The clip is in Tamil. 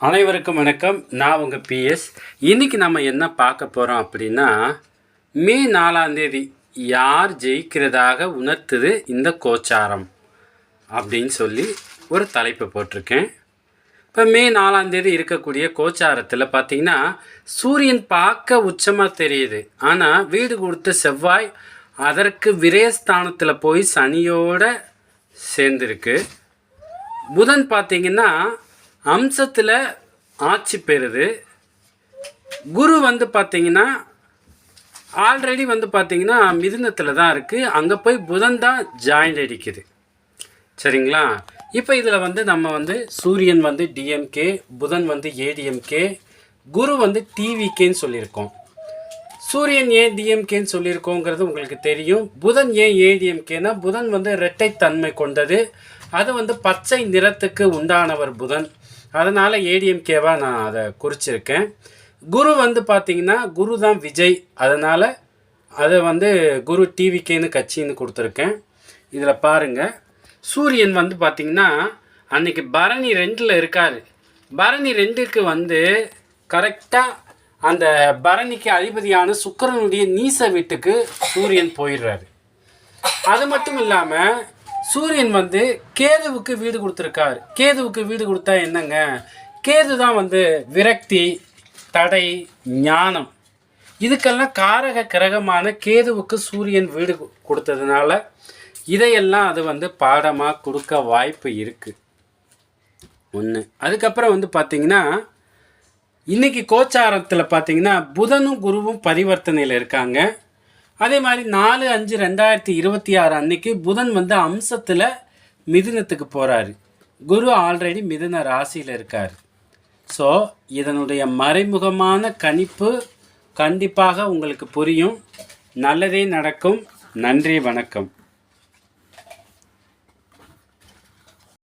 அனைவருக்கும் வணக்கம். நான் உங்கள் பிஎஸ். இன்றைக்கி நம்ம என்ன பார்க்க போகிறோம் அப்படின்னா, மே 4ஆம் தேதி யார் ஜெயிக்கிறதாக உணர்த்துது இந்த கோச்சாரம் அப்படின்னு சொல்லி ஒரு தலைப்பு போட்டிருக்கேன். இப்போ மே 4ஆம் தேதி இருக்கக்கூடிய கோச்சாரத்தில் பார்த்திங்கன்னா, சூரியன் பார்க்க உச்சமாக தெரியுது. ஆனால் வீடு கொடுத்த செவ்வாய் அதற்கு விரயஸ்தானத்தில் போய் சனியோடு சேர்ந்துருக்கு. புதன் பார்த்திங்கன்னா அம்சத்தில் ஆட்சி பெறுது. குரு பார்த்திங்கன்னா ஆல்ரெடி பார்த்திங்கன்னா மிதுனத்தில் தான் இருக்குது. அங்கே போய் புதன் தான் ஜாயிண்ட் அடிக்குது. சரிங்களா? இப்போ இதில் நம்ம சூரியன் டிஎம்கே, புதன் ஏடிஎம்கே, குரு டிவிகேன்னு சொல்லியிருக்கோம். சூரியன் ஏன் டிஎம்கேன்னு சொல்லியிருக்கோங்கிறது உங்களுக்கு தெரியும். புதன் ஏன் ஏடிஎம்கேனா, புதன் இரட்டைத்தன்மை கொண்டது. அது பச்சை நிறத்துக்கு உண்டானவர் புதன். அதனால் ஏடிஎம்கேவாக நான் அதை குறிச்சிருக்கேன். குரு பார்த்திங்கன்னா குரு தான் விஜய். அதனால் அதை குரு டிவிகேன்னு கட்சின்னு கொடுத்துருக்கேன். இதில் பாருங்கள், சூரியன் பார்த்திங்கன்னா அன்றைக்கி பரணி 2ல் இருக்கார். பரணி 2க்கு கரெக்டாக அந்த பரணிக்கு அதிபதியான சுக்கிரனுடைய நீச வீட்டுக்கு சூரியன் போயிடுறாரு. அது மட்டும் இல்லாமல் சூரியன் கேதுவுக்கு வீடு கொடுத்துருக்காரு. கேதுவுக்கு வீடு கொடுத்தா என்னங்க, கேது தான் விரக்தி, தடை, ஞானம், இதுக்கெல்லாம் காரக கிரகமான கேதுவுக்கு சூரியன் வீடு கொடுத்ததுனால இதையெல்லாம் அது பாடமாக கொடுக்க வாய்ப்பு இருக்குது. ஒன்று. அதுக்கப்புறம் பார்த்திங்கன்னா இன்றைக்கி கோச்சாரத்தில் பார்த்திங்கன்னா புதனும் குருவும் பரிவர்த்தனையில் இருக்காங்க. அதே மாதிரி 4/5/2026 அன்னைக்கு புதன் அம்சத்தில் மிதுனத்துக்கு போகிறாரு. குரு ஆல்ரெடி மிதுன ராசியில் இருக்கார். ஸோ இதனுடைய மறைமுகமான கணிப்பு கண்டிப்பாக உங்களுக்கு புரியும். நல்லதே நடக்கும். நன்றி, வணக்கம்.